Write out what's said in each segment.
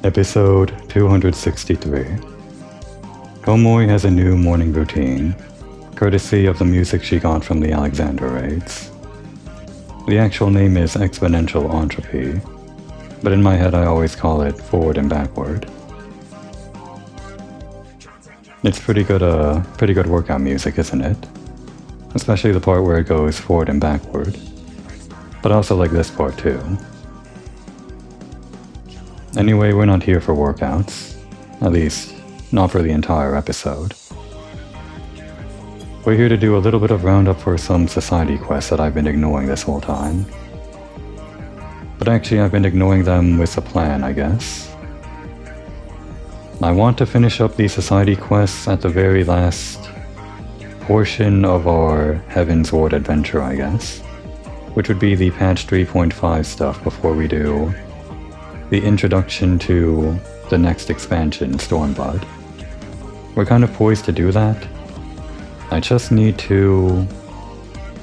Episode 263. Komoi has a new morning routine, courtesy of the music she got from the Alexander raids. The actual name is exponential entropy, but in my head I always call it forward and backward. It's pretty good workout music, isn't it? Especially the part where it goes forward and backward. But I also like this part too. Anyway, we're not here for workouts. At least, not for the entire episode. We're here to do a little bit of roundup for some society quests that I've been ignoring this whole time. But actually, I've been ignoring them with a plan, I guess. I want to finish up the society quests at the very last portion of our Heavensward adventure, I guess. Which would be the patch 3.5 stuff before we do the introduction to the next expansion, Stormblood. We're kind of poised to do that. I just need to,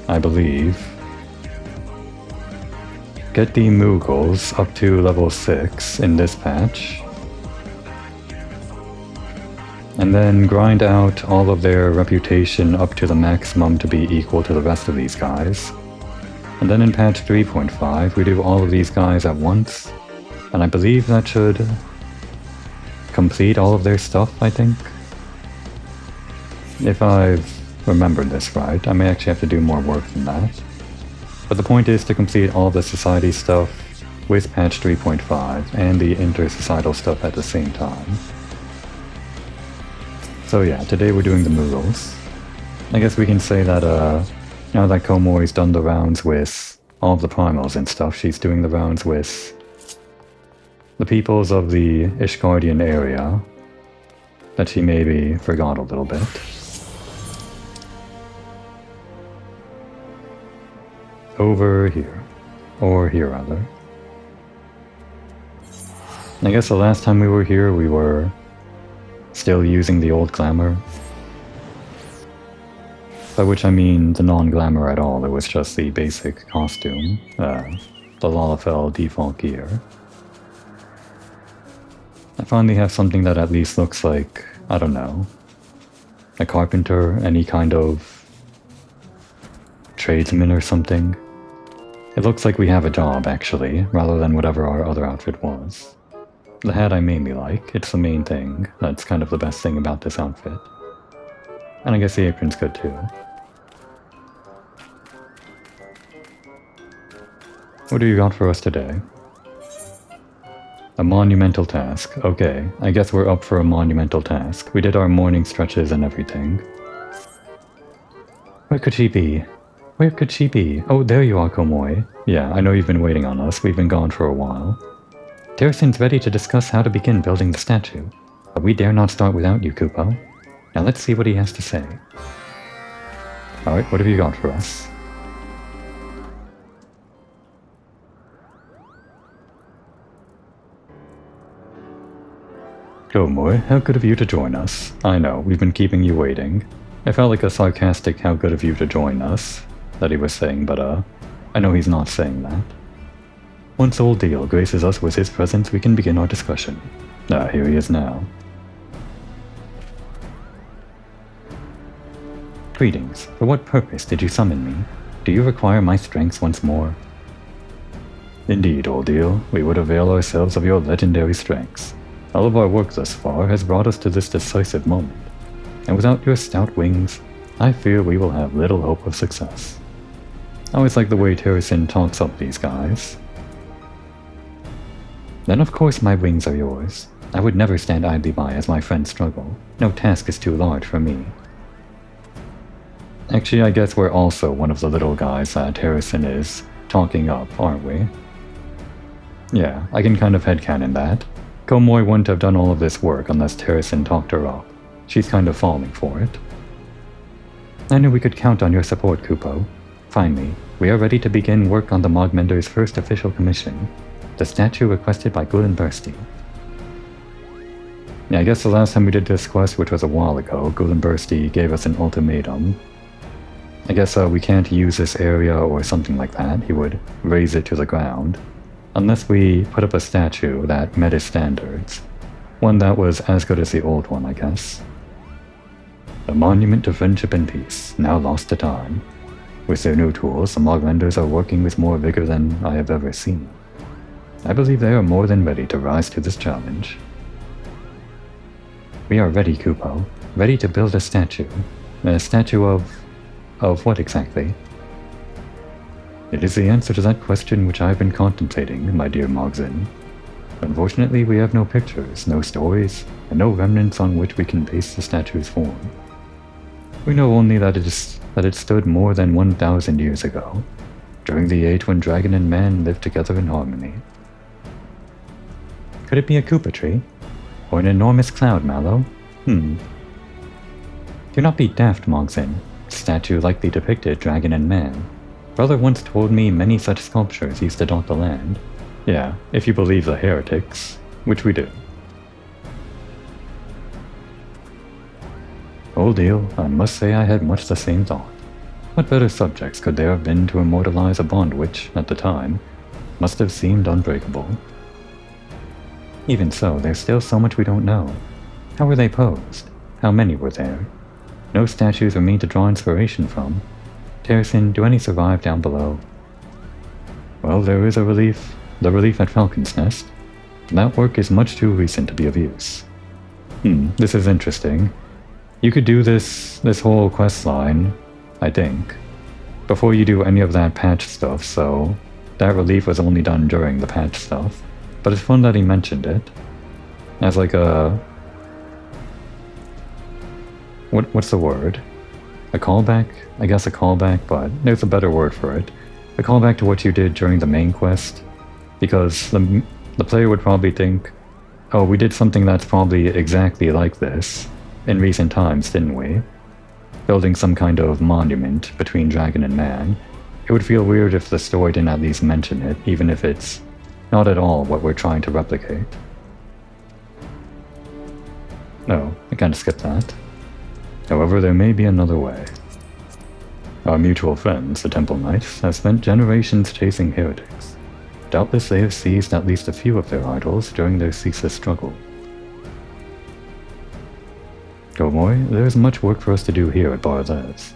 I believe, get the Moogles up to level 6 in this patch, and then grind out all of their reputation up to the maximum to be equal to the rest of these guys. And then in patch 3.5, we do all of these guys at once. And I believe that should complete all of their stuff, I think. If I've remembered this right, I may actually have to do more work than that. But the point is to complete all of the society stuff with patch 3.5 and the inter-societal stuff at the same time. So yeah, today we're doing the Moogles. I guess we can say that now that Komoi's done the rounds with all of the primals and stuff, she's doing the rounds with the peoples of the Ishgardian area that she maybe forgot a little bit. Over here. Or here, rather. I guess the last time we were here, we were still using the old glamour. By which I mean the non-glamour at all, it was just the basic costume, the Lalafell default gear. I finally have something that at least looks like, I don't know, a carpenter, any kind of tradesman or something. It looks like we have a job, actually, rather than whatever our other outfit was. The hat I mainly like, it's the main thing, that's kind of the best thing about this outfit. And I guess the apron's good too. What do you got for us today? A monumental task. Okay, I guess we're up for a monumental task. We did our morning stretches and everything. Where could she be? Where could she be? Oh, there you are, Komoi. Yeah, I know you've been waiting on us. We've been gone for a while. Terrason's ready to discuss how to begin building the statue. But we dare not start without you, Kupo. Now let's see what he has to say. Alright, what have you got for us? Komoi, how good of you to join us. I know, we've been keeping you waiting. I felt like a sarcastic how good of you to join us that he was saying, but I know he's not saying that. Once Old Deal graces us with his presence, we can begin our discussion. Ah, here he is now. Greetings. For what purpose did you summon me? Do you require my strengths once more? Indeed, Old Deal, we would avail ourselves of your legendary strengths. All of our work thus far has brought us to this decisive moment, and without your stout wings, I fear we will have little hope of success. I always like the way Terrason talks up these guys. Then of course my wings are yours. I would never stand idly by as my friends struggle. No task is too large for me. Actually, I guess we're also one of the little guys that Terrason is talking up, aren't we? Yeah, I can kind of headcanon that. Komoi wouldn't have done all of this work unless Terrason talked her up. She's kind of falling for it. I knew we could count on your support, Kupo. Finally, we are ready to begin work on the Mogmender's first official commission, the statue requested by Gullenbursty. Yeah, I guess the last time we did this quest, which was a while ago, Gullenbursty gave us an ultimatum. I guess we can't use this area or something like that. He would raze it to the ground. Unless we put up a statue that met his standards. One that was as good as the old one, I guess. A monument to friendship and peace, now lost to time. With their new tools, the Moglanders are working with more vigor than I have ever seen. I believe they are more than ready to rise to this challenge. We are ready, Kupo. Ready to build a statue. A statue of what exactly? It is the answer to that question which I have been contemplating, my dear Mogzin. Unfortunately, we have no pictures, no stories, and no remnants on which we can base the statue's form. We know only that it stood more than 1,000 years ago, during the age when dragon and man lived together in harmony. Could it be a Koopa tree? Or an enormous cloud mallow? Do not be daft, Mogzin. The statue likely depicted dragon and man. Brother once told me many such sculptures used to dot the land. Yeah, if you believe the heretics, which we do. Old deal, I must say I had much the same thought. What better subjects could there have been to immortalize a bond which, at the time, must have seemed unbreakable? Even so, there's still so much we don't know. How were they posed? How many were there? No statues remain to draw inspiration from. Terracin, do any survive down below? Well, there is the relief at Falcon's Nest. That work is much too recent to be of use. This is interesting. You could do this whole quest line, I think, before you do any of that patch stuff, so that relief was only done during the patch stuff. But it's fun that he mentioned it. As like a... What's the word? A callback? I guess a callback, but there's a better word for it. A callback to what you did during the main quest. Because the player would probably think, oh, we did something that's probably exactly like this in recent times, didn't we? Building some kind of monument between dragon and man. It would feel weird if the story didn't at least mention it, even if it's not at all what we're trying to replicate. No, I kinda skipped that. However, there may be another way. Our mutual friends, the Temple Knights, have spent generations chasing heretics. Doubtless they have seized at least a few of their idols during their ceaseless struggle. Gomoy, there is much work for us to do here at Bar-Lev.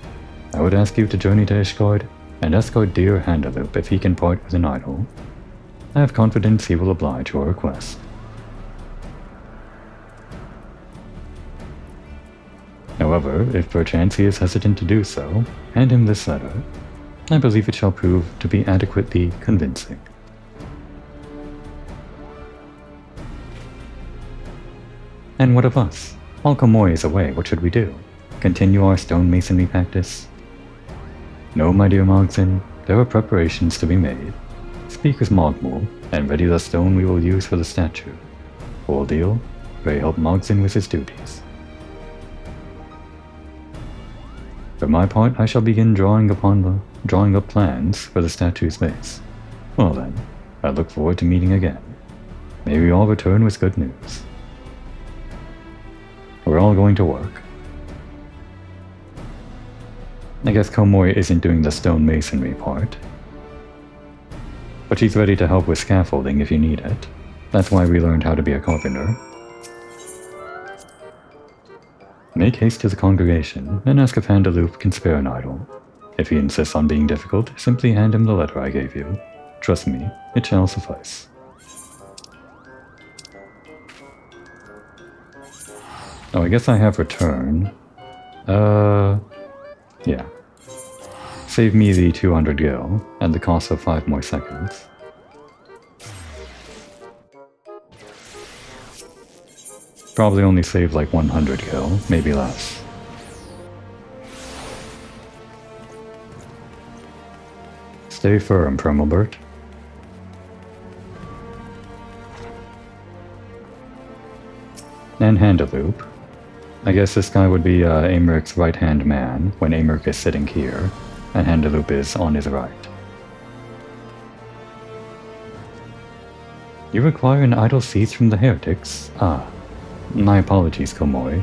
I would ask you to journey to Ishgard and escort dear Handaloop if he can part with an idol. I have confidence he will oblige your request. However, if perchance he is hesitant to do so, hand him this letter. I believe it shall prove to be adequately convincing. And what of us? While Komoy is away, what should we do? Continue our stonemasonry practice? No, my dear Mogzin, there are preparations to be made. Speak with Mogmul, and ready the stone we will use for the statue. Full deal, pray help Mogzin with his duties. For my part, I shall begin drawing up plans for the statue's base. Well then, I look forward to meeting again. May we all return with good news. We're all going to work. I guess Komoy isn't doing the stonemasonry part. But she's ready to help with scaffolding if you need it. That's why we learned how to be a carpenter. Make haste to the congregation, and ask if Handaloop can spare an idol. If he insists on being difficult, simply hand him the letter I gave you. Trust me, it shall suffice. Oh, I guess I have return. Yeah. Save me the 200 gil, and the cost of 5 more seconds. Probably only save like 100 gil, maybe less. Stay firm, Permalbert. And Handaloop. I guess this guy would be Americ's right-hand man when Americ is sitting here, and Handaloop is on his right. You require an idol seized from the heretics? Ah. My apologies, Komoy,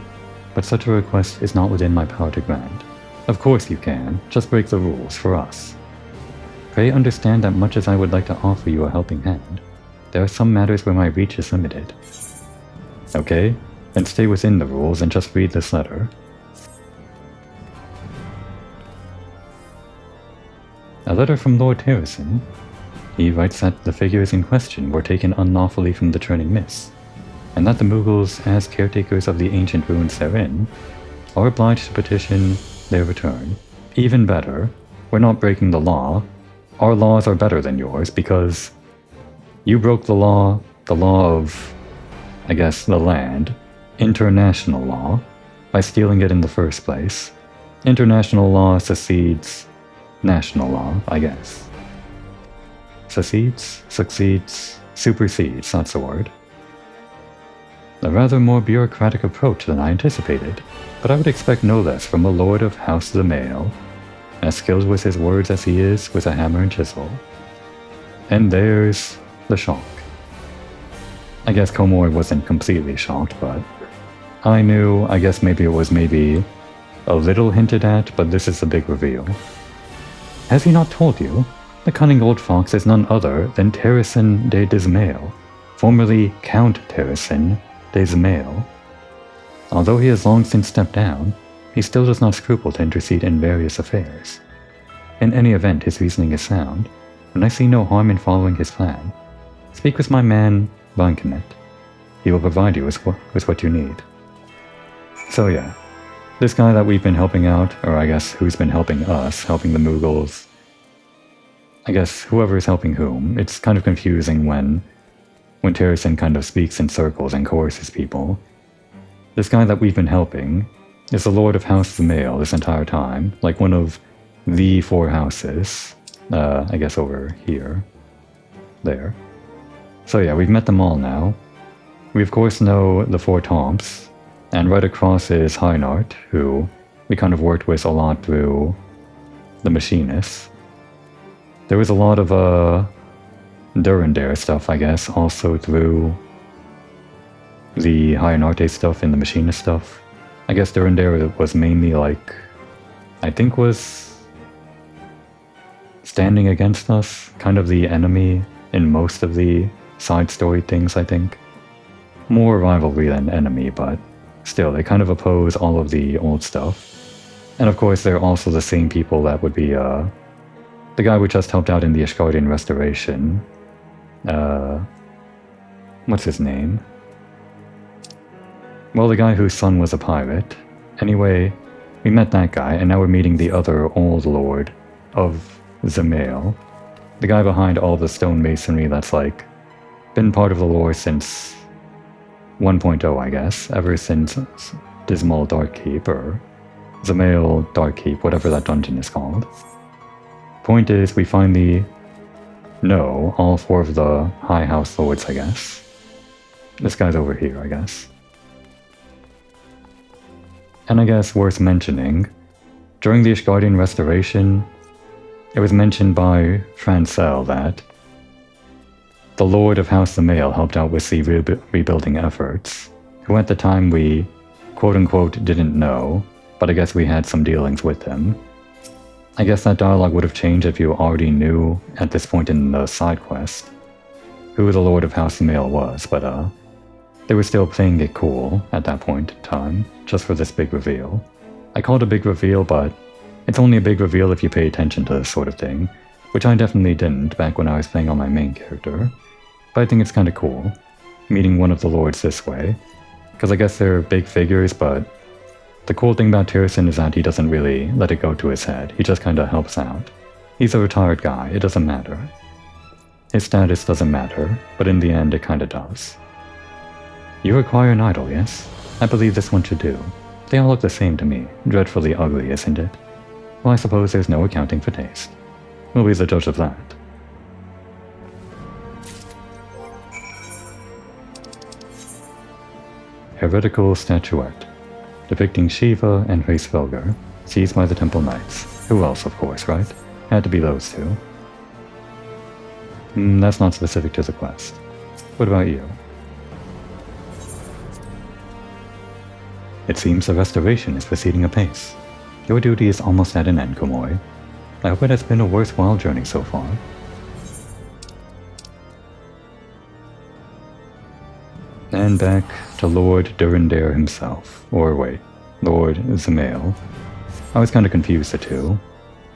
but such a request is not within my power to grant. Of course you can, just break the rules for us. Pray understand that much as I would like to offer you a helping hand, There are some matters where my reach is limited. Okay, then stay within the rules and just read this letter. A letter from Lord Harrison. He writes that the figures in question were taken unlawfully from the Churning Mists, and that the Mughals, as caretakers of the ancient ruins therein, are obliged to petition their return. Even better, we're not breaking the law. Our laws are better than yours because you broke the law of, I guess, the land, international law, by stealing it in the first place. International law succeeds national law, I guess. Succeeds, supersedes, that's the word. A rather more bureaucratic approach than I anticipated, but I would expect no less from a lord of House the Mail, as skilled with his words as he is with a hammer and chisel. And there's the shock. I guess Komor wasn't completely shocked, but I knew, I guess maybe it was a little hinted at, but this is the big reveal. Has he not told you? The cunning old fox is none other than Terrasin de Dismail, formerly Count Terrasin de Dismail. Although he has long since stepped down, he still does not scruple to intercede in various affairs. In any event, his reasoning is sound, and I see no harm in following his plan. Speak with my man, Vankemet. He will provide you with what you need. So yeah, this guy that we've been helping out, or I guess who's been helping us, helping the Mughals, I guess whoever is helping whom, it's kind of confusing when Terrasin kind of speaks in circles and coerces people. This guy that we've been helping is the Lord of House the Mail this entire time, like one of the 4 houses, I guess over here, there. So yeah, we've met them all now. We of course know the 4 Tomps, and right across is Heinart, who we kind of worked with a lot through the Machinists. There was a lot of Durandare stuff, I guess, also through the Heinarte stuff and the Machinist stuff. I guess Durandare was mainly like, I think was standing against us, kind of the enemy in most of the side story things, I think. More rivalry than enemy, but still, they kind of oppose all of the old stuff. And of course, they're also the same people that would be, the guy who just helped out in the Ishgardian Restoration. What's his name? Well, the guy whose son was a pirate. Anyway, we met that guy, and now we're meeting the other old lord of Zemail. The guy behind all the stonemasonry that's, like, been part of the lore since 1.0, I guess, ever since Dismal Darkkeep, or Zemail Darkkeep, whatever that dungeon is called. Point is, we finally know all 4 of the High House Lords, I guess. This guy's over here, I guess. And I guess worth mentioning, during the Ishgardian Restoration, it was mentioned by Francel that the Lord of House the Mail helped out with the rebuilding efforts, who at the time we quote-unquote didn't know, but I guess we had some dealings with him. I guess that dialogue would have changed if you already knew at this point in the side quest who the Lord of House the Mail was, but they were still playing it cool at that point in time, just for this big reveal. I call it a big reveal, but it's only a big reveal if you pay attention to this sort of thing, which I definitely didn't back when I was playing on my main character. But I think it's kind of cool, meeting one of the lords this way, because I guess they're big figures, but the cool thing about Terrasin is that he doesn't really let it go to his head, he just kind of helps out. He's a retired guy, it doesn't matter. His status doesn't matter, but in the end it kinda does. You require an idol, yes? I believe this one should do. They all look the same to me, dreadfully ugly, isn't it? Well, I suppose there's no accounting for taste. We'll be the judge of that. Heretical statuette, depicting Shiva and Hraesvelgr, seized by the Temple Knights. Who else, of course, right? Had to be those 2. That's not specific to the quest. What about you? It seems the restoration is proceeding apace. Your duty is almost at an end, Komoy. I hope it has been a worthwhile journey so far. plan back to Lord Durandare himself. Or wait, Lord Zamail. I was kinda confused the two.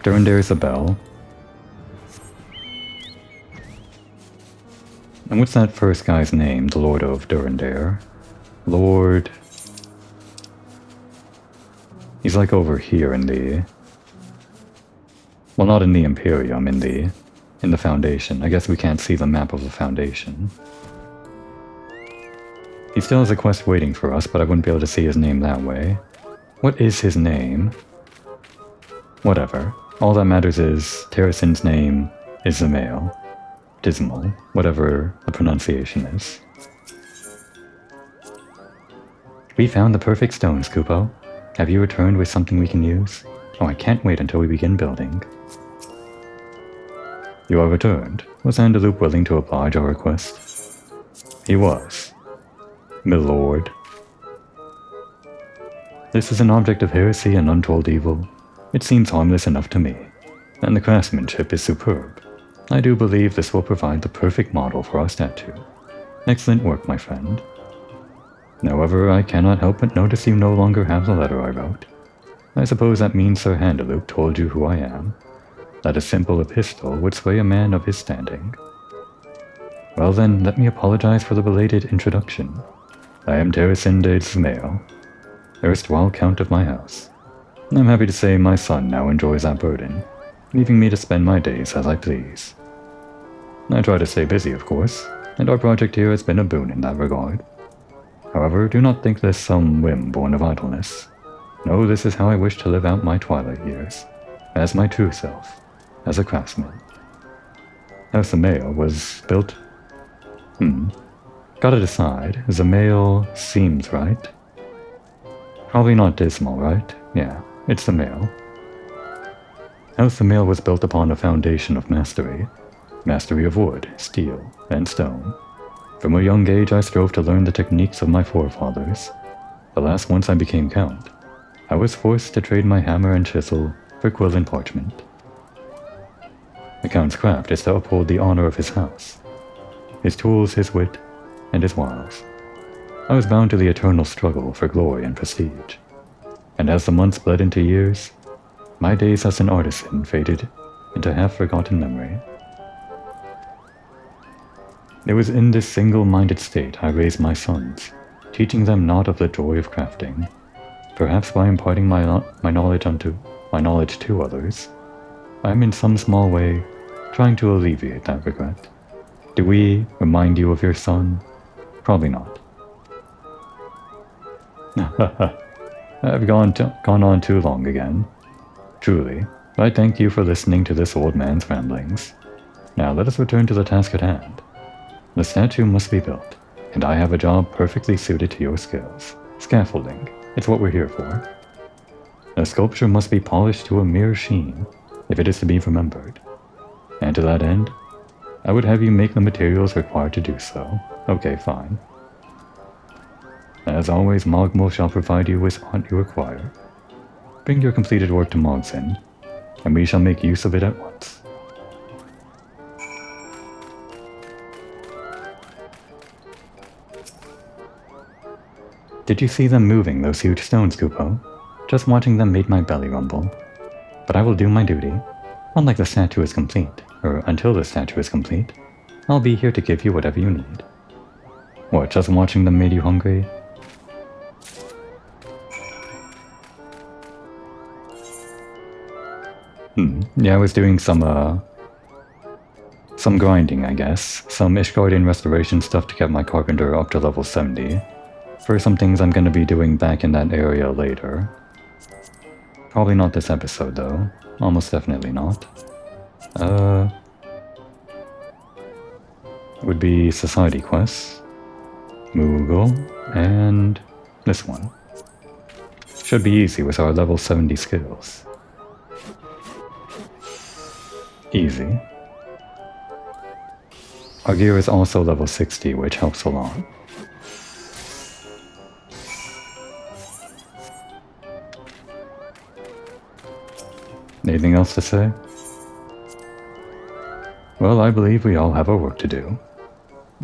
Durandare's a bell. And what's that first guy's name, the Lord of Durandare? Lord... He's like over here in the... Well, not in the Imperium, in the Foundation. I guess we can't see the map of the Foundation. He still has a quest waiting for us, but I wouldn't be able to see his name that way. What is his name? Whatever. All that matters is Terracin's name is Zamail. Dismal. Whatever the pronunciation is. We found the perfect stones, Kupo. Have you returned with something we can use? Oh, I can't wait until we begin building. You are returned. Was Andaloop willing to oblige our request? He was. Milord. This is an object of heresy and untold evil. It seems harmless enough to me, and the craftsmanship is superb. I do believe this will provide the perfect model for our statue. Excellent work, my friend. However, I cannot help but notice you no longer have the letter I wrote. I suppose that means Sir Handaloop told you who I am. That a simple epistle would sway a man of his standing. Well then, let me apologize for the belated introduction. I am Terracin de Zamail, erstwhile Count of my house. I'm happy to say my son now enjoys that burden, leaving me to spend my days as I please. I try to stay busy, of course, and our project here has been a boon in that regard. However, do not think this some whim born of idleness. No, this is how I wish to live out my twilight years, as my true self, as a craftsman. House Zamail was built... Gotta decide, Zamail seems right. Probably not Dismal, right? Yeah, it's Zamail. House Zamail was built upon a foundation of mastery. Mastery of wood, steel, and stone. From a young age I strove to learn the techniques of my forefathers. Alas, once I became Count, I was forced to trade my hammer and chisel for quill and parchment. The Count's craft is to uphold the honor of his house, his tools, his wit, and his wiles. I was bound to the eternal struggle for glory and prestige, and as the months bled into years, my days as an artisan faded into half-forgotten memory. It was in this single-minded state I raised my sons, teaching them not of the joy of crafting. Perhaps by imparting my knowledge to others, I am in some small way trying to alleviate that regret. Do we remind you of your son? Probably not. I've gone on too long again. Truly, I thank you for listening to this old man's ramblings. Now let us return to the task at hand. The statue must be built, and I have a job perfectly suited to your skills. Scaffolding, it's what we're here for. A sculpture must be polished to a mere sheen, if it is to be remembered. And to that end, I would have you make the materials required to do so. Okay, fine. As always, Mogmul shall provide you with what you require. Bring your completed work to Mogsin, and we shall make use of it at once. Did you see them moving those huge stones, Kupo? Just watching them made my belly rumble. But I will do my duty. Unlike the statue is complete, or until the statue is complete, I'll be here to give you whatever you need. What, just watching them made you hungry? Yeah, I was doing some grinding, I guess. Some Ishgardian restoration stuff to get my carpenter up to level 70. For some things I'm going to be doing back in that area later. Probably not this episode, though. Almost definitely not. Would be Society Quests, Moogle, and this one. Should be easy with our level 70 skills. Easy. Our gear is also level 60, which helps a lot. Anything else to say? Well, I believe we all have our work to do.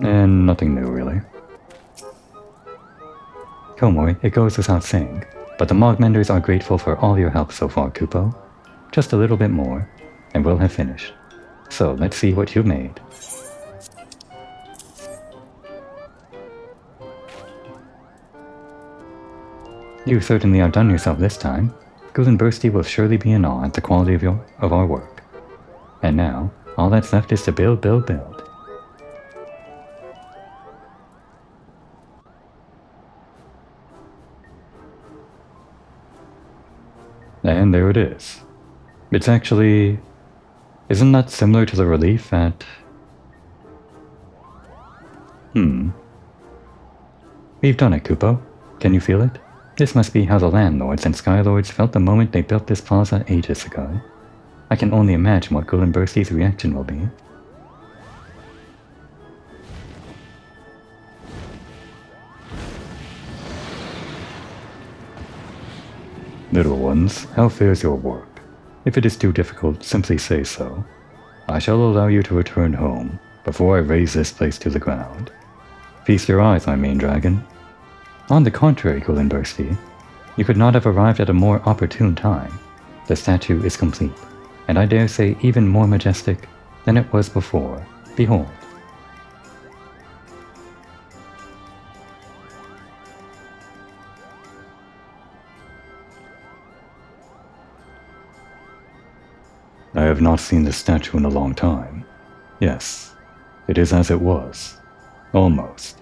And nothing new, really. Komoi, it goes without saying, but the Mogmenders are grateful for all your help so far, Kupo. Just a little bit more, and we'll have finished. So, let's see what you made. You certainly outdone yourself this time. Bursty will surely be in awe at the quality of our work. And now, all that's left is to build, build, build. And there it is. It's actually... Isn't that similar to the relief at... We've done it, Kupo. Can you feel it? This must be how the landlords and skylords felt the moment they built this plaza ages ago. I can only imagine what Bursty's reaction will be. Little ones, how fares your work? If it is too difficult, simply say so. I shall allow you to return home, before I raise this place to the ground. Feast your eyes, my main dragon. On the contrary, Bursty, you could not have arrived at a more opportune time. The statue is complete, and I dare say even more majestic than it was before. Behold. I have not seen this statue in a long time. Yes, it is as it was. Almost.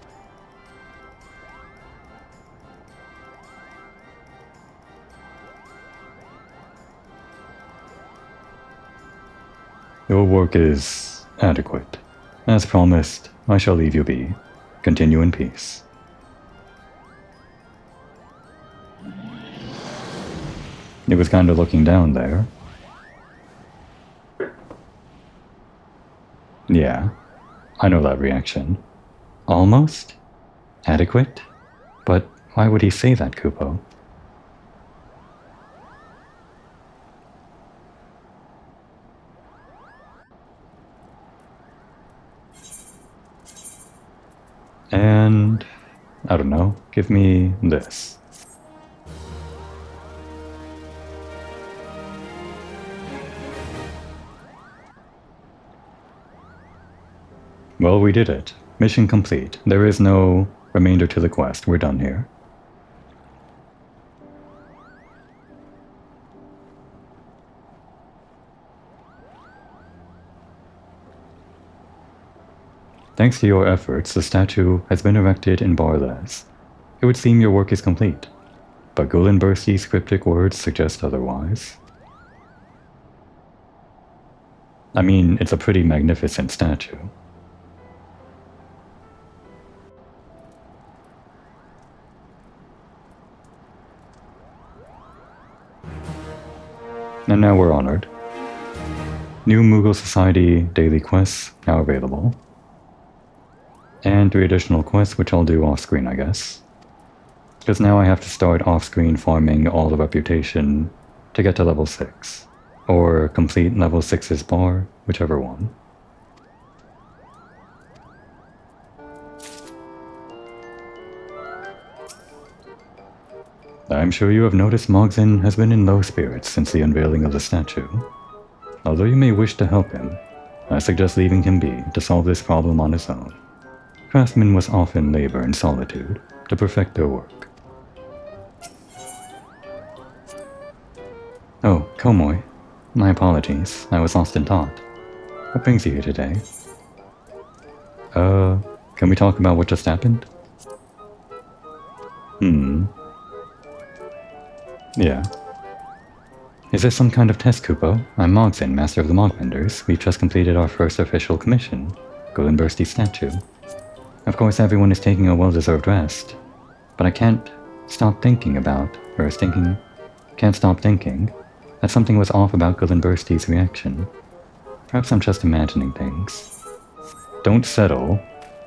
Your work is adequate. As promised, I shall leave you be. Continue in peace. It was kind of looking down there. Yeah, I know that reaction. Almost? Adequate? But why would he say that, Kupo? And... I don't know, give me this. Well, we did it. Mission complete. There is no remainder to the quest. We're done here. Thanks to your efforts, the statue has been erected in Barles. It would seem your work is complete, but Bursty's cryptic words suggest otherwise. I mean, it's a pretty magnificent statue. And now we're honored. New Moogle Society daily quests now available. And 3 additional quests, which I'll do off-screen, I guess. Because now I have to start off-screen farming all the reputation to get to level 6. Or complete level 6's bar, whichever one. I'm sure you have noticed Mogzin has been in low spirits since the unveiling of the statue. Although you may wish to help him, I suggest leaving him be to solve this problem on his own. Craftsmen must often labor in solitude to perfect their work. Oh, Komoi. My apologies, I was lost in thought. What brings you here today? Can we talk about what just happened? Yeah. Is this some kind of test, Kupo? I'm Mogzin, Master of the Mogmenders. We've just completed our first official commission, Bursty's statue. Of course, everyone is taking a well-deserved rest, but I can't stop thinking that something was off about Bursty's reaction. Perhaps I'm just imagining things. Don't settle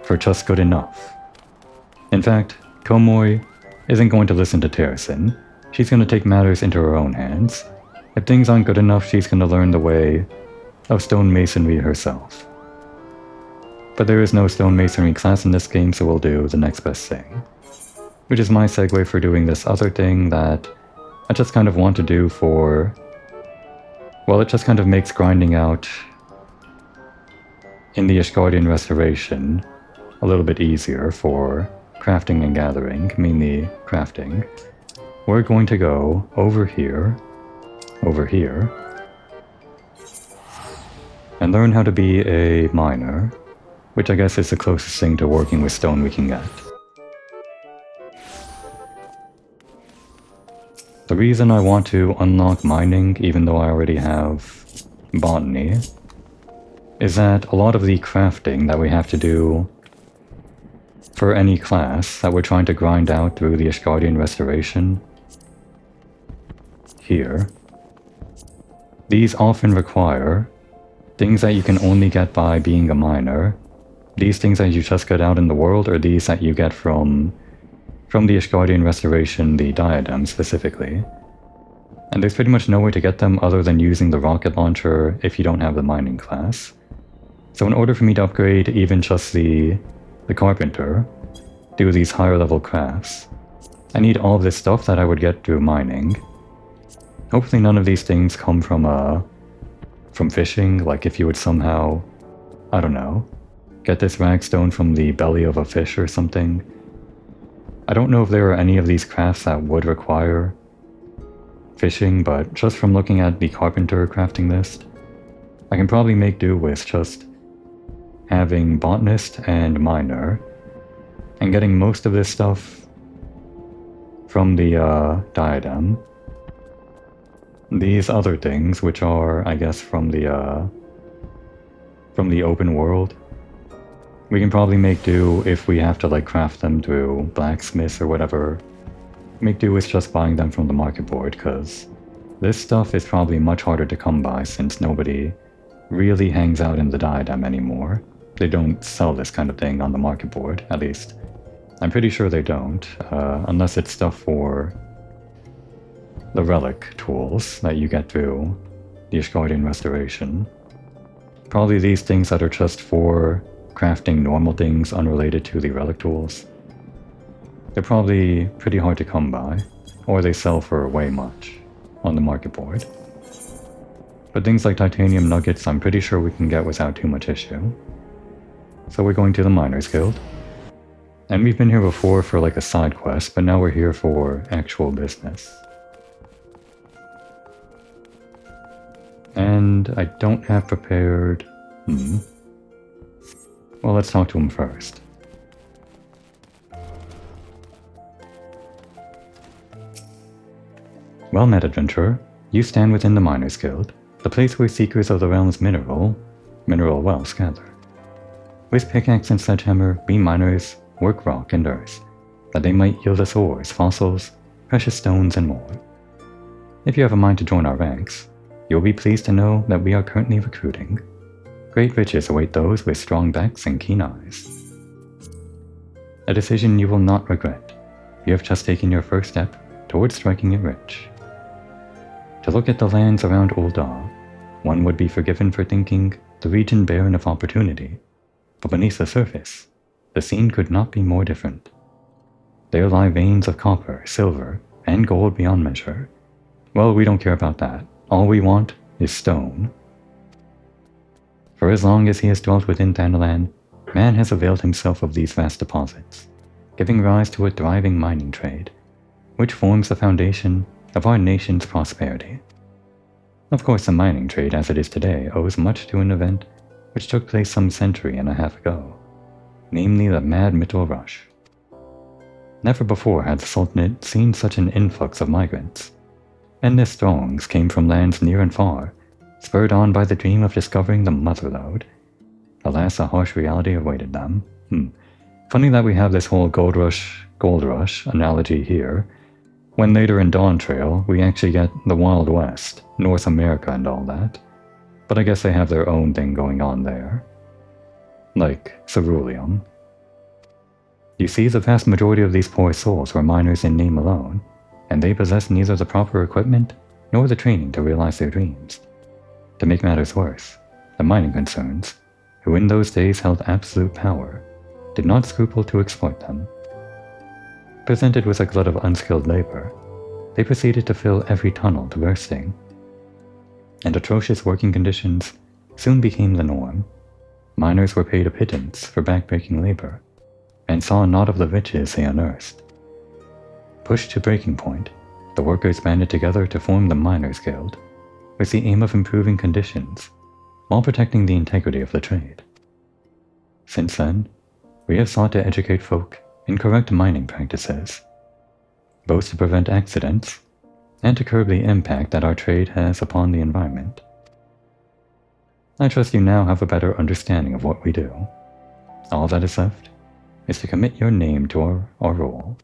for just good enough. In fact, Komoi isn't going to listen to Terracin. She's going to take matters into her own hands. If things aren't good enough, she's going to learn the way of stonemasonry herself. But there is no stonemasonry class in this game, so we'll do the next best thing. Which is my segue for doing this other thing that I just kind of want to do for... Well, it just kind of makes grinding out in the Ishgardian Restoration a little bit easier for crafting and gathering, mainly crafting. We're going to go over here, and learn how to be a miner, which I guess is the closest thing to working with stone we can get. The reason I want to unlock mining, even though I already have botany, is that a lot of the crafting that we have to do for any class that we're trying to grind out through the Ishgardian Restoration here, these often require things that you can only get by being a miner, these things that you just get out in the world, or these that you get from the Ishgardian Restoration, the diadem specifically. And there's pretty much no way to get them other than using the rocket launcher if you don't have the mining class. So in order for me to upgrade even just the carpenter, do these higher level crafts, I need all of this stuff that I would get through mining. Hopefully none of these things come from fishing, like if you would somehow, I don't know, get this ragstone from the belly of a fish or something. I don't know if there are any of these crafts that would require fishing, but just from looking at the carpenter crafting list, I can probably make do with just having botanist and miner, and getting most of this stuff from the diadem. These other things, which are, I guess, from the open world, we can probably make do if we have to like craft them through blacksmiths or whatever. Make do with just buying them from the market board, because this stuff is probably much harder to come by since nobody really hangs out in the diadem anymore. They don't sell this kind of thing on the market board, at least. I'm pretty sure they don't, unless it's stuff for the relic tools that you get through the Ishgardian Restoration. Probably these things that are just for crafting normal things unrelated to the relic tools. They're probably pretty hard to come by, or they sell for way much on the market board. But things like titanium nuggets I'm pretty sure we can get without too much issue. So we're going to the Miners Guild. And we've been here before for like a side quest, but now we're here for actual business. And I don't have prepared... Well, let's talk to him first. Well met, adventurer. You stand within the Miners Guild, the place where seekers of the realm's mineral wealth gather. With pickaxe and sledgehammer, we miners work rock and earth, that they might yield us ores, fossils, precious stones, and more. If you have a mind to join our ranks, you'll be pleased to know that we are currently recruiting. Great riches await those with strong backs and keen eyes. A decision you will not regret. You have just taken your first step towards striking it rich. To look at the lands around Ul'dah, one would be forgiven for thinking the region barren of opportunity, but beneath the surface, the scene could not be more different. There lie veins of copper, silver, and gold beyond measure. Well, we don't care about that. All we want is stone. For as long as he has dwelt within Thanalan, man has availed himself of these vast deposits, giving rise to a thriving mining trade, which forms the foundation of our nation's prosperity. Of course, the mining trade as it is today owes much to an event which took place some century and a half ago, namely the Mad Mittel Rush. Never before had the Sultanate seen such an influx of migrants. Endless throngs came from lands near and far, spurred on by the dream of discovering the motherlode. Alas, a harsh reality awaited them. Funny that we have this whole gold rush analogy here, when later in Dawn Trail we actually get the Wild West, North America and all that. But I guess they have their own thing going on there. Like ceruleum. You see, the vast majority of these poor souls were miners in name alone, and they possessed neither the proper equipment nor the training to realize their dreams. To make matters worse, the mining concerns, who in those days held absolute power, did not scruple to exploit them. Presented with a glut of unskilled labor, they proceeded to fill every tunnel to bursting. And atrocious working conditions soon became the norm. Miners were paid a pittance for backbreaking labor, and saw naught of the riches they unearthed. Pushed to breaking point, the workers banded together to form the Miners' Guild, with the aim of improving conditions, while protecting the integrity of the trade. Since then, we have sought to educate folk in correct mining practices, both to prevent accidents and to curb the impact that our trade has upon the environment. I trust you now have a better understanding of what we do. All that is left is to commit your name to our role.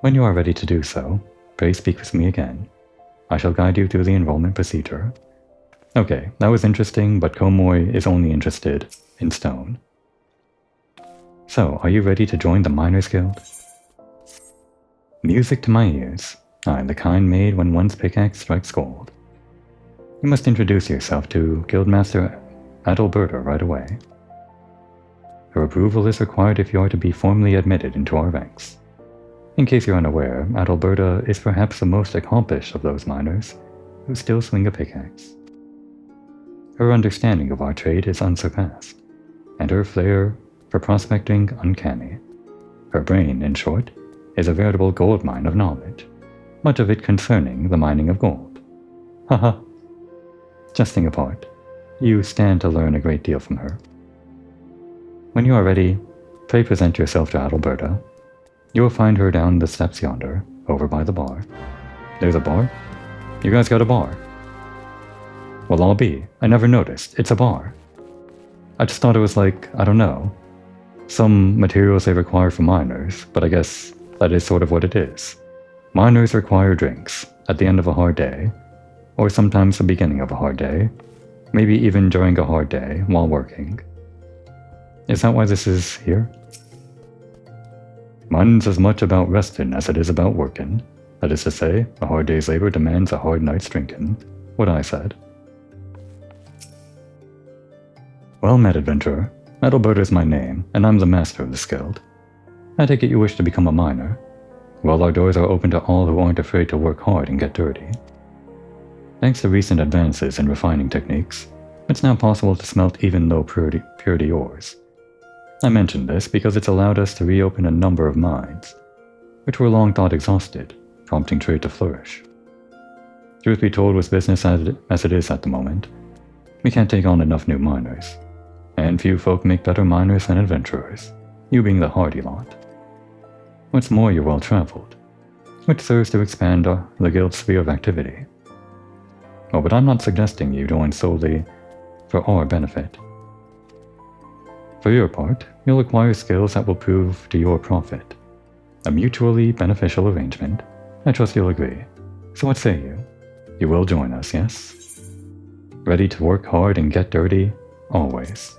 When you are ready to do so, pray speak with me again. I shall guide you through the enrollment procedure. Okay, that was interesting, but Komoi is only interested in stone. So, are you ready to join the Miners' Guild? Music to my ears. I am the kind made when one's pickaxe strikes gold. You must introduce yourself to Guildmaster Adalberta right away. Her approval is required if you are to be formally admitted into our ranks. In case you're unaware, Adalberta is perhaps the most accomplished of those miners who still swing a pickaxe. Her understanding of our trade is unsurpassed, and her flair for prospecting uncanny. Her brain, in short, is a veritable gold mine of knowledge, much of it concerning the mining of gold. Haha. Jesting apart, you stand to learn a great deal from her. When you are ready, pray present yourself to Adalberta. You will find her down the steps yonder, over by the bar. There's a bar? You guys got a bar? Well, I'll be. I never noticed. It's a bar. I just thought it was like, I don't know, some materials they require for miners, but I guess that is sort of what it is. Miners require drinks at the end of a hard day, or sometimes the beginning of a hard day, maybe even during a hard day while working. Is that why this is here? Mine's as much about restin' as it is about workin'. That is to say, a hard day's labor demands a hard night's drinkin'. What I said. Well met, adventurer. Adalberta is my name, and I'm the master of this guild. I take it you wish to become a miner. Well, our doors are open to all who aren't afraid to work hard and get dirty. Thanks to recent advances in refining techniques, it's now possible to smelt even low purity ores. I mention this because it's allowed us to reopen a number of mines, which were long thought exhausted, prompting trade to flourish. Truth be told, with business as it is at the moment, we can't take on enough new miners, and few folk make better miners than adventurers, you being the hardy lot. What's more, you're well traveled, which serves to expand the guild's sphere of activity. Oh, but I'm not suggesting you join solely for our benefit. For your part, you'll acquire skills that will prove to your profit. A mutually beneficial arrangement. I trust you'll agree. So what say you? You will join us, yes? Ready to work hard and get dirty, always.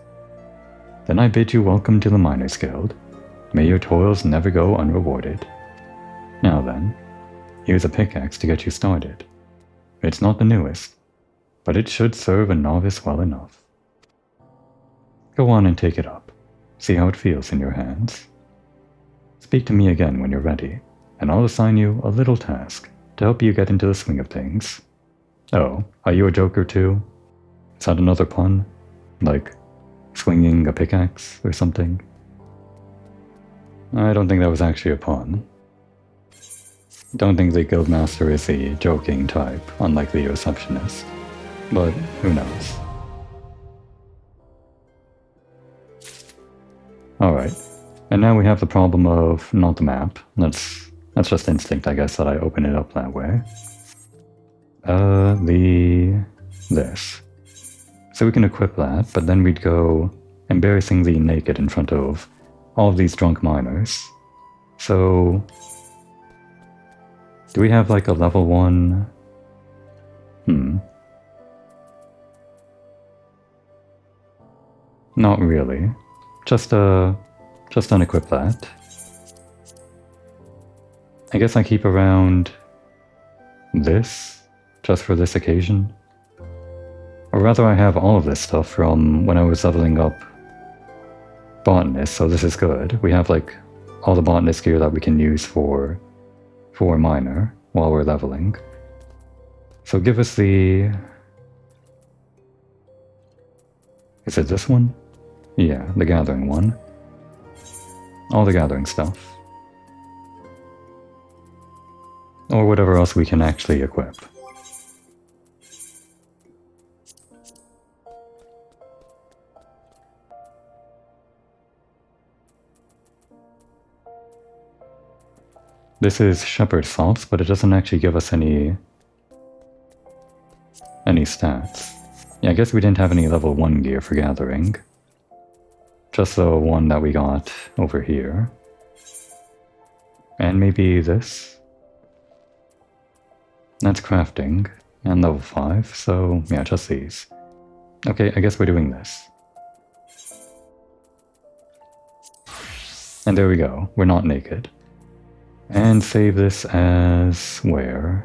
Then I bid you welcome to the Miners' Guild. May your toils never go unrewarded. Now then, here's a pickaxe to get you started. It's not the newest, but it should serve a novice well enough. Go on and take it up. See how it feels in your hands. Speak to me again when you're ready, and I'll assign you a little task to help you get into the swing of things. Oh, are you a joker too? Is that another pun? Like, swinging a pickaxe or something? I don't think that was actually a pun. Don't think the guildmaster is the joking type, unlike the receptionist. But who knows? Alright, and now we have the problem of not the map. That's just instinct, I guess, that I open it up that way. This. So we can equip that, but then we'd go embarrassingly naked in front of all of these drunk miners. So, do we have like a level 1? Not really. Just unequip that. I guess I keep around this, just for this occasion. Or rather, I have all of this stuff from when I was leveling up botanist, so this is good. We have like all the botanist gear that we can use for miner while we're leveling. So give us the... Is it this one? Yeah, the gathering one. All the gathering stuff. Or whatever else we can actually equip. This is shepherd salts, but it doesn't actually give us any stats. Yeah, I guess we didn't have any level 1 gear for gathering. Just the one that we got over here. And maybe this. That's crafting. And level 5, so yeah, just these. Okay, I guess we're doing this. And there we go, we're not naked. And save this as where?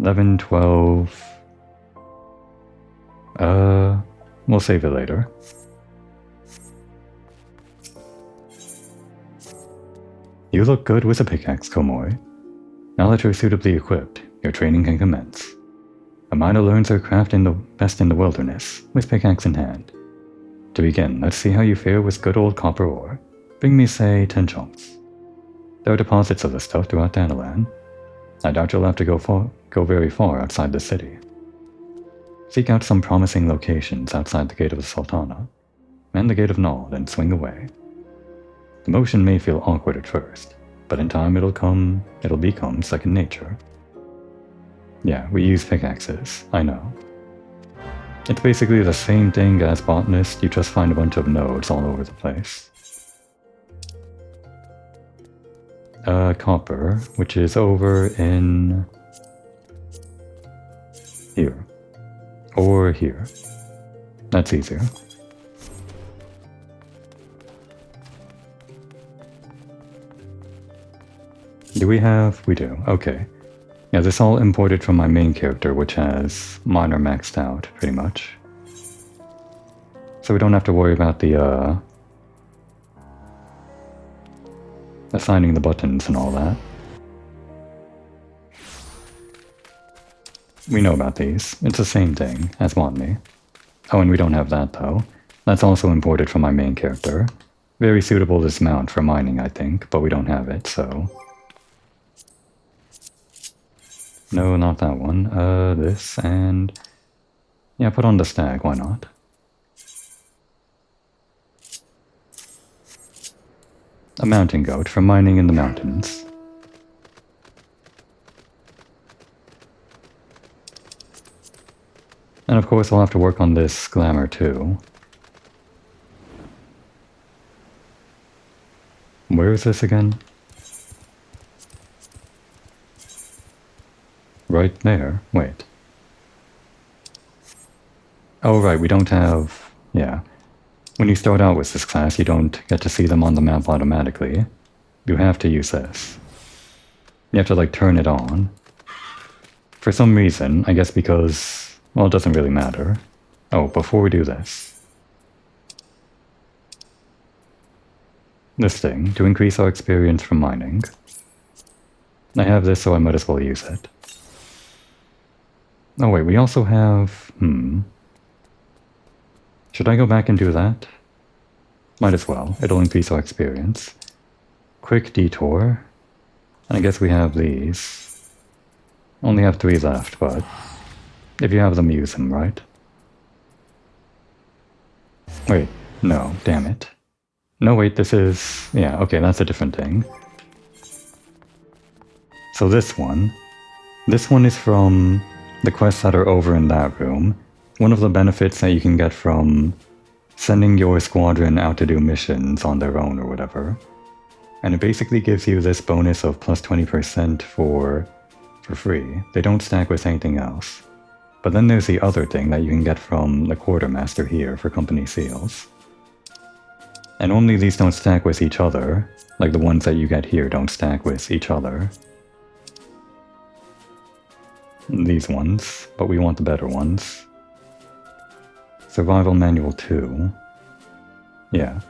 11, 12... we'll save it later. You look good with a pickaxe, Komoi. Now that you're suitably equipped, your training can commence. A miner learns her craft best in the wilderness, with pickaxe in hand. To begin, let's see how you fare with good old copper ore. Bring me, say, 10 chunks. There are deposits of this stuff throughout Danalan. I doubt you'll have to go very far outside the city. Seek out some promising locations outside the Gate of the Sultana, and the Gate of Nald, and swing away. The motion may feel awkward at first, but in time it'll become second nature. Yeah, we use pickaxes, I know. It's basically the same thing as botanist, you just find a bunch of nodes all over the place. Copper, which is over in... here. Or here. That's easier. Do we have? We do. Okay. Yeah, this all imported from my main character, which has miner maxed out, pretty much. So we don't have to worry about the, assigning the buttons and all that. We know about these. It's the same thing as botany. Oh, and we don't have that, though. That's also imported from my main character. Very suitable this mount for mining, I think, but we don't have it, so... No, not that one. This, and... yeah, put on the stag, why not? A mountain goat for mining in the mountains. And of course we'll have to work on this glamour too. Where is this again? Right there. Wait. Oh right, we don't have... yeah. When you start out with this class, you don't get to see them on the map automatically. You have to use this. You have to, like, turn it on. For some reason, I guess because... well, it doesn't really matter. Oh, before we do this. This thing, to increase our experience from mining. I have this, so I might as well use it. Oh wait, we also have... should I go back and do that? Might as well. It'll increase our experience. Quick detour. And I guess we have these. Only have 3 left, but... if you have them, use them, right? Wait, no, damn it. No, wait, this is... yeah, okay, that's a different thing. So this one is from the quests that are over in that room. One of the benefits that you can get from sending your squadron out to do missions on their own or whatever. And it basically gives you this bonus of plus 20% for free. They don't stack with anything else. But then there's the other thing that you can get from the quartermaster here for company seals. And only these don't stack with each other, like the ones that you get here don't stack with each other. These ones, but we want the better ones. Survival Manual 2. Yeah.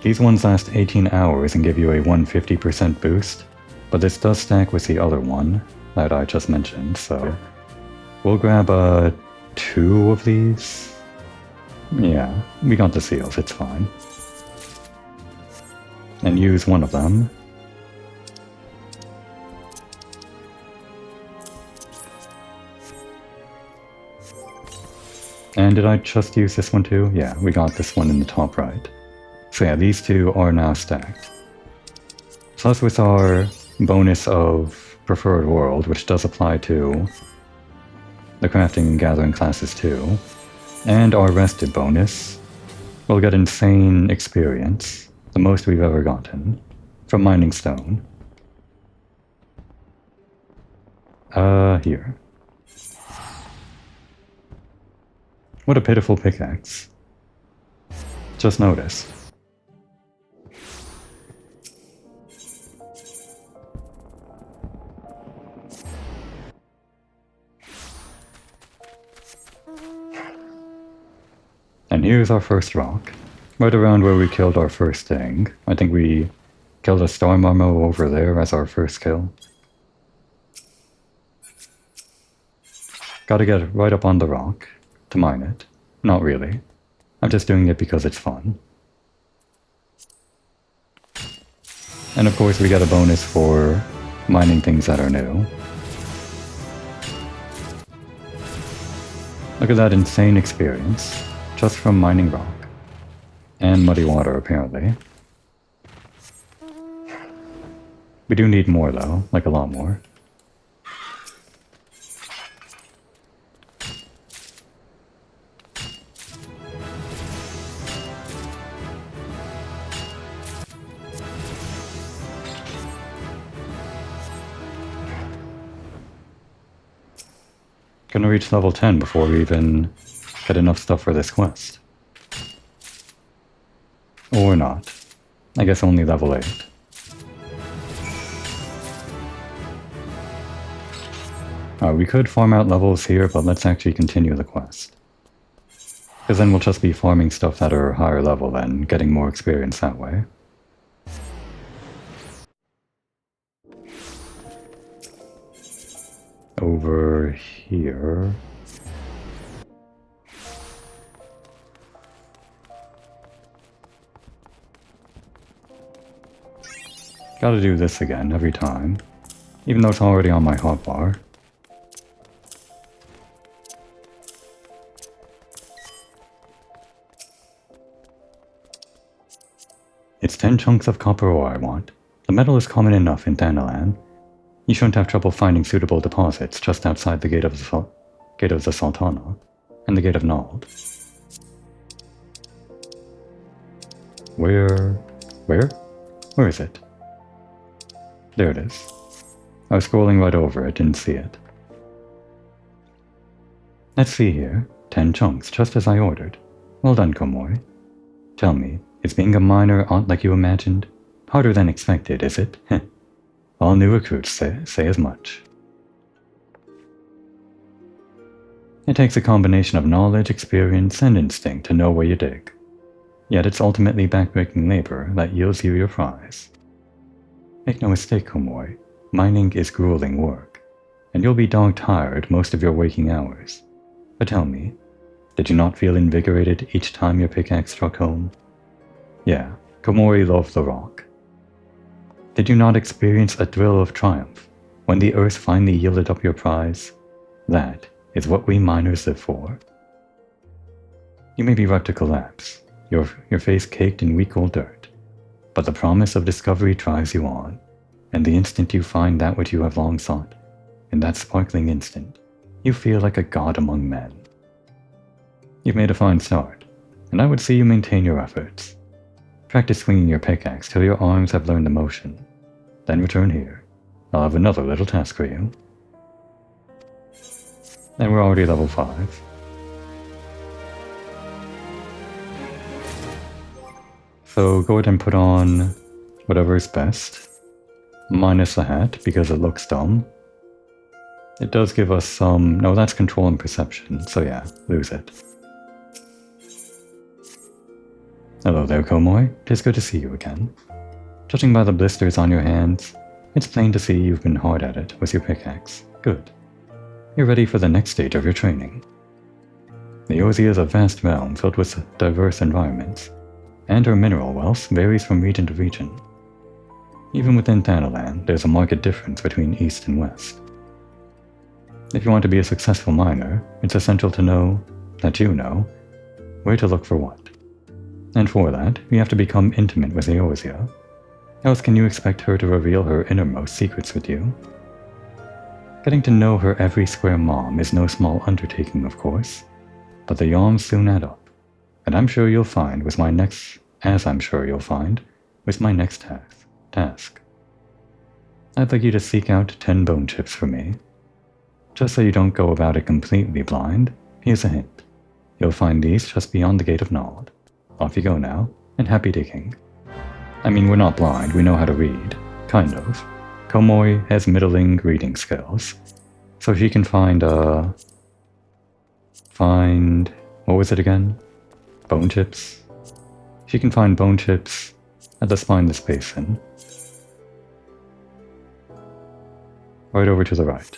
These ones last 18 hours and give you a 150% boost, but this does stack with the other one that I just mentioned, so we'll grab 2 of these. Yeah, we got the seals, it's fine. And use one of them. And did I just use this one too? Yeah, we got this one in the top right. So yeah, these 2 are now stacked. Plus with our bonus of Preferred World, which does apply to the crafting and gathering classes too, and our rested bonus, we'll get insane experience, the most we've ever gotten, from mining stone. Here. What a pitiful pickaxe. Just noticed. And here's our first rock. Right around where we killed our first thing. I think we killed a storm armor over there as our first kill. Gotta get right up on the rock to mine it. Not really. I'm just doing it because it's fun. And of course we get a bonus for mining things that are new. Look at that insane experience, just from mining rock. And muddy water, apparently. We do need more though, like a lot more. Gonna reach level 10 before we even get enough stuff for this quest. Or not. I guess only level 8. We could farm out levels here, but let's actually continue the quest. Because then we'll just be farming stuff that are higher level and getting more experience that way. Over here... Gotta do this again every time, even though it's already on my hotbar. It's 10 chunks of copper ore I want. The metal is common enough in Thanalan. You shouldn't have trouble finding suitable deposits just outside the gate of the Sultana and the gate of Nald. Where is it? There it is. I was scrolling right over it, didn't see it. Let's see here. 10 chunks, just as I ordered. Well done, Komori. Tell me, is being a miner aught like you imagined? Harder than expected, is it? All new recruits say as much. It takes a combination of knowledge, experience, and instinct to know where you dig. Yet it's ultimately backbreaking labor that yields you your prize. Make no mistake, Komori, mining is grueling work, and you'll be dog-tired most of your waking hours. But tell me, did you not feel invigorated each time your pickaxe struck home? Yeah, Komori loved the rock. Did you not experience a thrill of triumph when the earth finally yielded up your prize? That is what we miners live for. You may be about to collapse, your face caked in weak old dirt. But the promise of discovery drives you on, and the instant you find that which you have long sought, in that sparkling instant, you feel like a god among men. You've made a fine start, and I would see you maintain your efforts. Practice swinging your pickaxe till your arms have learned the motion. Then return here. I'll have another little task for you. And we're already level 5. So go ahead and put on whatever is best, minus the hat because it looks dumb. It does give us some... no, that's control and perception, so yeah, lose it. Hello there, Komoy. 'Tis good to see you again. Judging by the blisters on your hands, it's plain to see you've been hard at it with your pickaxe. Good. You're ready for the next stage of your training. The Eorzea is a vast realm filled with diverse environments, and her mineral wealth varies from region to region. Even within Thanalan, there's a marked difference between East and West. If you want to be a successful miner, it's essential to know, that you know, where to look for what. And for that, you have to become intimate with Eorzea. Else can you expect her to reveal her innermost secrets with you? Getting to know her every square mom is no small undertaking, of course, but the yawns soon add up, and I'm sure you'll find with my next task. I'd like you to seek out 10 bone chips for me. Just so you don't go about it completely blind, here's a hint. You'll find these just beyond the Gate of Nod. Off you go now, and happy digging. I mean, we're not blind, we know how to read. Kind of. Komoy has middling reading skills, so she can find, what was it again? Bone chips? She can find bone chips at the spineless basin. Right over to the right.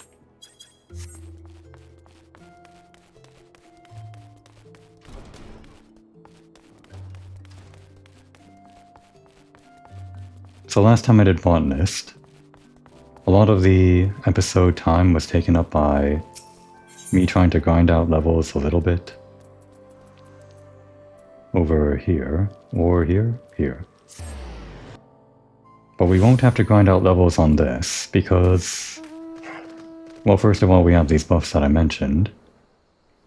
So last time I did botanist, a lot of the episode time was taken up by me trying to grind out levels a little bit. Over here, or here. But we won't have to grind out levels on this, because, well, first of all, we have these buffs that I mentioned,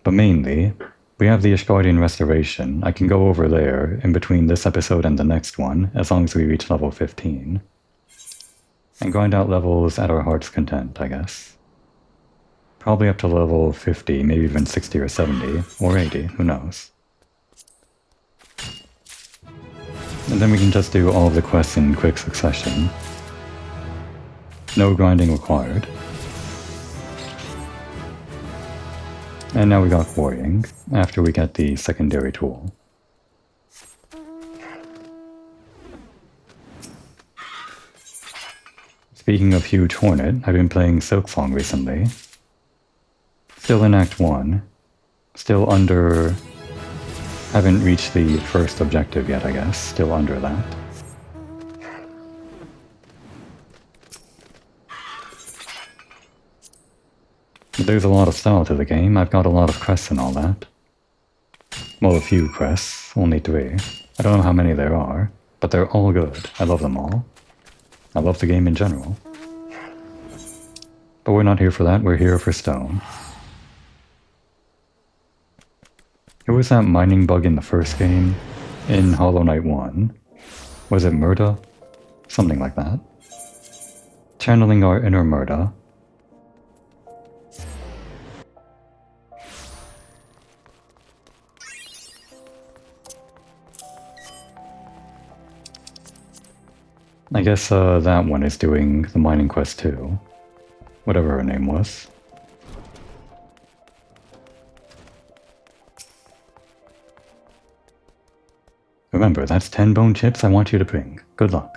but mainly, we have the Ishgardian Restoration. I can go over there in between this episode and the next one, as long as we reach level 15. And grind out levels at our heart's content, I guess. Probably up to level 50, maybe even 60 or 70, or 80, who knows. And then we can just do all of the quests in quick succession. No grinding required. And now we got quarrying, after we get the secondary tool. Speaking of Huge Hornet, I've been playing Silksong recently. Still in Act 1. Still under... Haven't reached the first objective yet, I guess. Still under that. But there's a lot of style to the game. I've got a lot of crests and all that. Well, a few crests. Only 3. I don't know how many there are, but they're all good. I love them all. I love the game in general. But we're not here for that. We're here for stone. Who was that mining bug in the first game? In Hollow Knight 1? Was it Murda? Something like that. Channeling our inner Murda. I guess that one is doing the mining quest too. Whatever her name was. Remember, that's 10 bone chips I want you to bring. Good luck.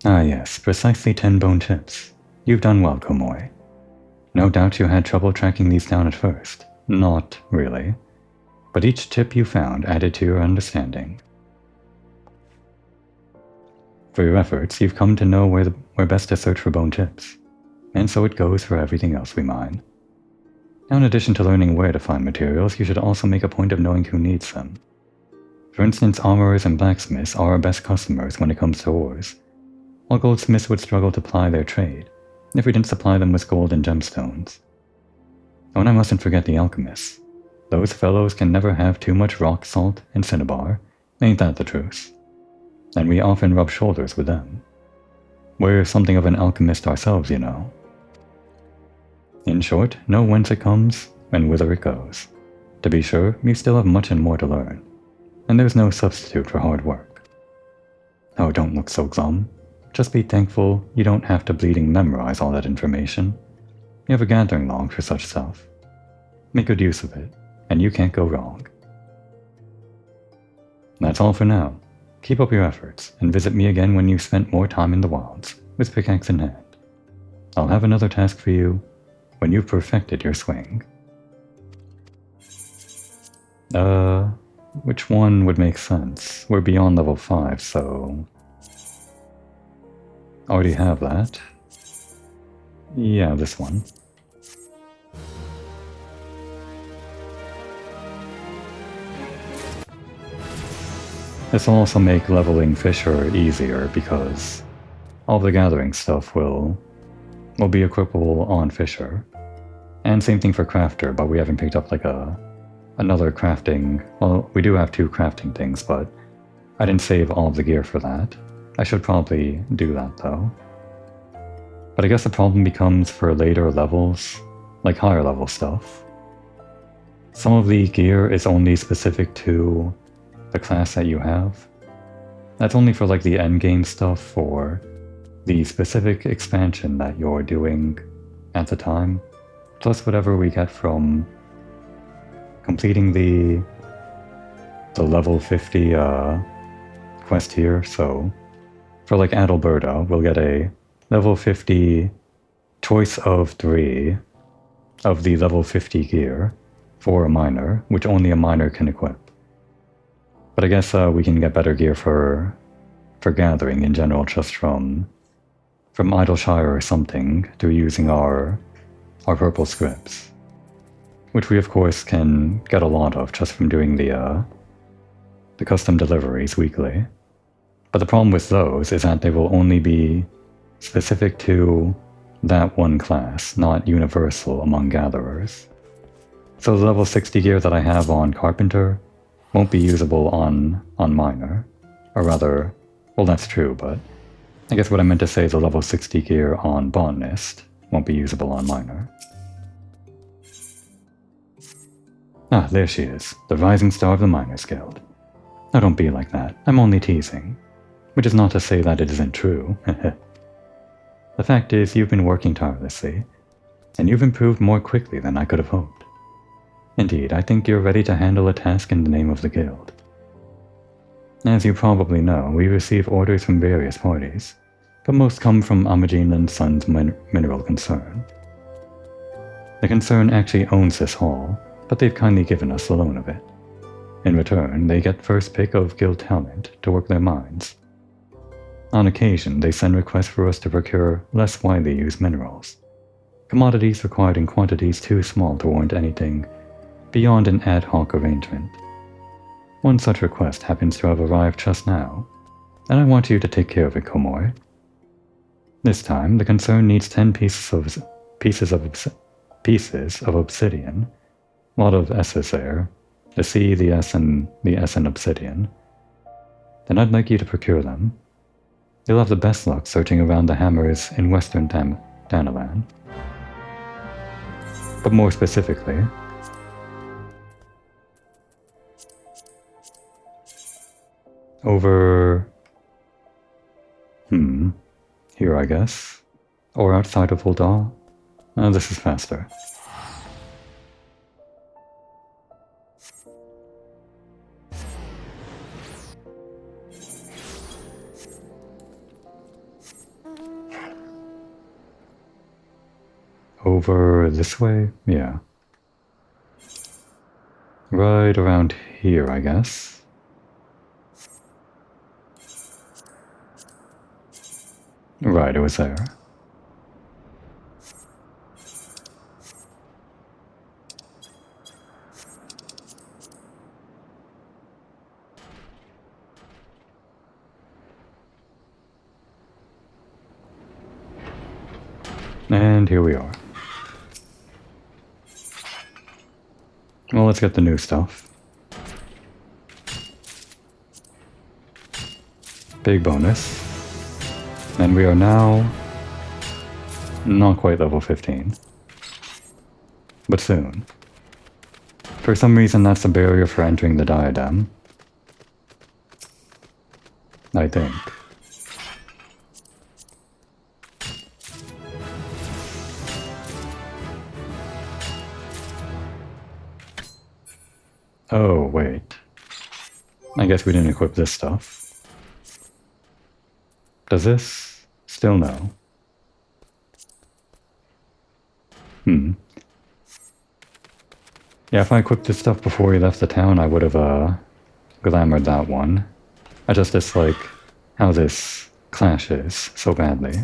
Ah yes, precisely 10 bone chips. You've done well, Komoy. No doubt you had trouble tracking these down at first. Not really. But each chip you found added to your understanding. For your efforts, you've come to know where best to search for bone chips. And so it goes for everything else we mine. Now, in addition to learning where to find materials, you should also make a point of knowing who needs them. For instance, armorers and blacksmiths are our best customers when it comes to ores, while goldsmiths would struggle to ply their trade if we didn't supply them with gold and gemstones. Oh, and I mustn't forget the alchemists. Those fellows can never have too much rock salt and cinnabar, ain't that the truth? And we often rub shoulders with them. We're something of an alchemist ourselves, you know. In short, know whence it comes and whither it goes. To be sure, you still have much and more to learn, and there's no substitute for hard work. Oh, don't look so glum. Just be thankful you don't have to bleeding memorize all that information. You have a gathering log for such stuff. Make good use of it, and you can't go wrong. That's all for now. Keep up your efforts, and visit me again when you've spent more time in the wilds, with pickaxe in hand. I'll have another task for you when you've perfected your swing. Which one would make sense? We're beyond level 5, so... Already have that. Yeah, this one. This will also make leveling Fisher easier because all the gathering stuff will be equipable on Fisher. And same thing for Crafter, but we haven't picked up like another crafting... Well, we do have 2 crafting things, but I didn't save all of the gear for that. I should probably do that though. But I guess the problem becomes for later levels, like higher level stuff. Some of the gear is only specific to the class that you have. That's only for like the endgame stuff for the specific expansion that you're doing at the time, plus whatever we get from completing the level 50 quest here. So for like Adalberta, we'll get a level 50 choice of 3 of the level 50 gear for a miner, which only a miner can equip. But I guess we can get better gear for gathering in general just from Idleshire or something through using our purple scripts, which we of course can get a lot of just from doing the custom deliveries weekly. But the problem with those is that they will only be specific to that one class, not universal among gatherers. So the level 60 gear that I have on Carpenter won't be usable on Miner. Or rather, well that's true, but I guess what I meant to say is the level 60 gear on Botanist won't be usable on Miner. Ah, there she is, the rising star of the Miners Guild. Now don't be like that, I'm only teasing. Which is not to say that it isn't true. The fact is, you've been working tirelessly, and you've improved more quickly than I could have hoped. Indeed, I think you're ready to handle a task in the name of the guild. As you probably know, we receive orders from various parties, but most come from Amajin and Sons Mineral Concern. The concern actually owns this hall, but they've kindly given us the loan of it. In return, they get first pick of guild talent to work their mines. On occasion, they send requests for us to procure less widely used minerals, commodities required in quantities too small to warrant anything beyond an ad hoc arrangement. One such request happens to have arrived just now, and I want you to take care of it, Komori. This time, the concern needs 10 pieces of obsidian, a lot of S's there, the C, the S, and the S in obsidian. Then I'd like you to procure them. You'll have the best luck searching around the hammers in western Danalan. But more specifically, over... here I guess. Or outside of Uldal. This is faster. Over this way? Yeah. Right around here, I guess. Right, it was there. And here we are. Well, let's get the new stuff. Big bonus. And we are now not quite level 15. But soon. For some reason that's a barrier for entering the diadem. I think. Oh, wait. I guess we didn't equip this stuff. Does this? Still no. Yeah, if I equipped this stuff before we left the town, I would have, glamored that one. I just dislike how this clashes so badly.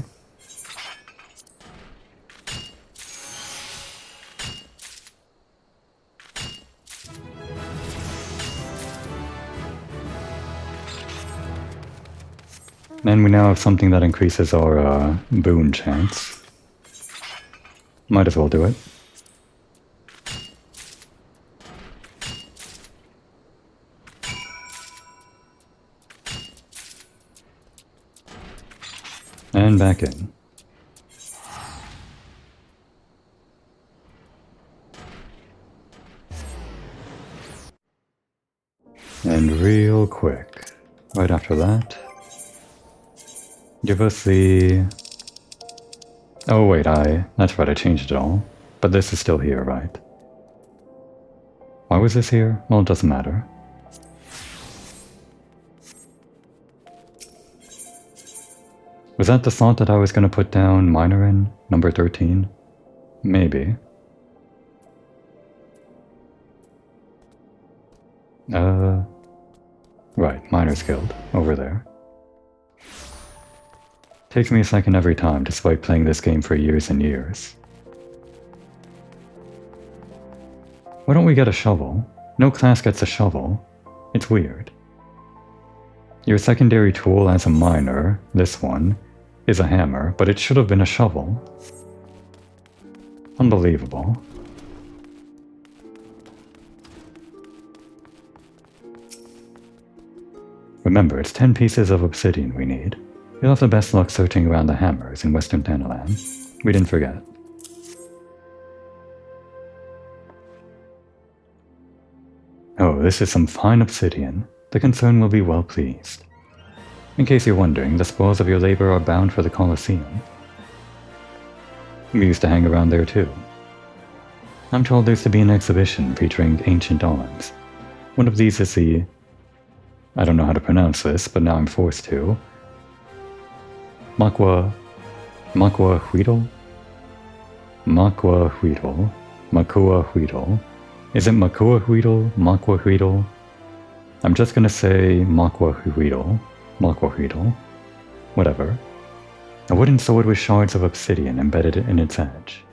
And we now have something that increases our, boon chance. Might as well do it. And back in. And real quick, right after that, give us the... Oh wait, that's right, I changed it all. But this is still here, right? Why was this here? Well, it doesn't matter. Was that the slot that I was going to put down minor in? Number 13? Maybe. Right, Miner's Guild, over there. Takes me a second every time, despite playing this game for years and years. Why don't we get a shovel? No class gets a shovel. It's weird. Your secondary tool as a miner, this one, is a hammer, but it should have been a shovel. Unbelievable. Remember, it's 10 pieces of obsidian we need. You'll have the best luck searching around the hammers in Western Tanalan. We didn't forget. Oh, this is some fine obsidian. The concern will be well pleased. In case you're wondering, the spoils of your labor are bound for the Colosseum. We used to hang around there too. I'm told there's to be an exhibition featuring ancient arms. One of these is the... I don't know how to pronounce this, but now I'm forced to. Makua Huitl? Makua Huitl. Is it Makua Huitl? I'm just gonna say Makua Huitl. Whatever. A wooden sword with shards of obsidian embedded in its edge.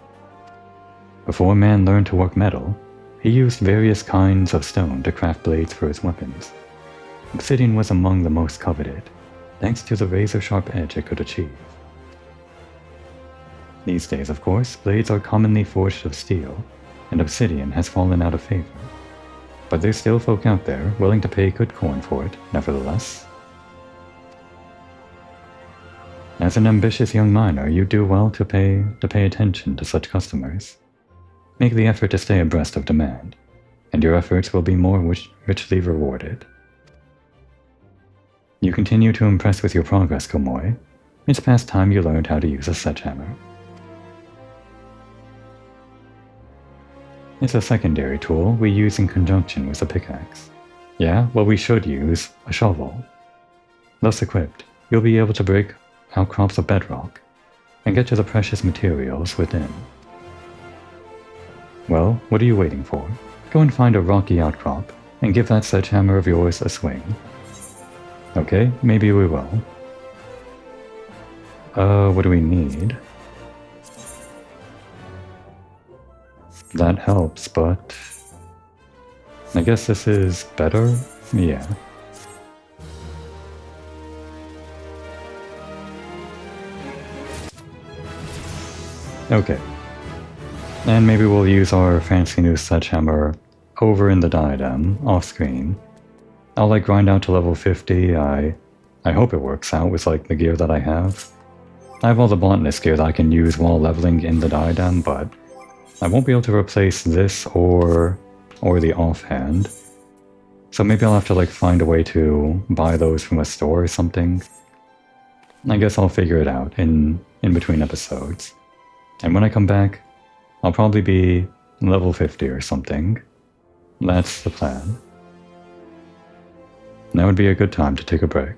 Before man learned to work metal, he used various kinds of stone to craft blades for his weapons. Obsidian was among the most coveted, thanks to the razor-sharp edge it could achieve. These days, of course, blades are commonly forged of steel, and obsidian has fallen out of favor. But there's still folk out there willing to pay good coin for it, nevertheless. As an ambitious young miner, you do well to pay attention to such customers. Make the effort to stay abreast of demand, and your efforts will be more richly rewarded. You continue to impress with your progress, Komoy. It's past time you learned how to use a sledgehammer. It's a secondary tool we use in conjunction with a pickaxe. Yeah, well, we should use a shovel. Thus equipped, you'll be able to break outcrops of bedrock and get to the precious materials within. Well, what are you waiting for? Go and find a rocky outcrop and give that sledgehammer of yours a swing. Okay, maybe we will. What do we need? That helps, but... I guess this is better? Yeah. Okay. And maybe we'll use our fancy new sledgehammer over in the diadem, off-screen. I'll like grind out to level 50, I hope it works out with like the gear that I have. I have all the bluntness gear that I can use while leveling in the diadem, but I won't be able to replace this or the offhand. So maybe I'll have to like find a way to buy those from a store or something. I guess I'll figure it out in between episodes. And when I come back, I'll probably be level 50 or something. That's the plan. Now would be a good time to take a break.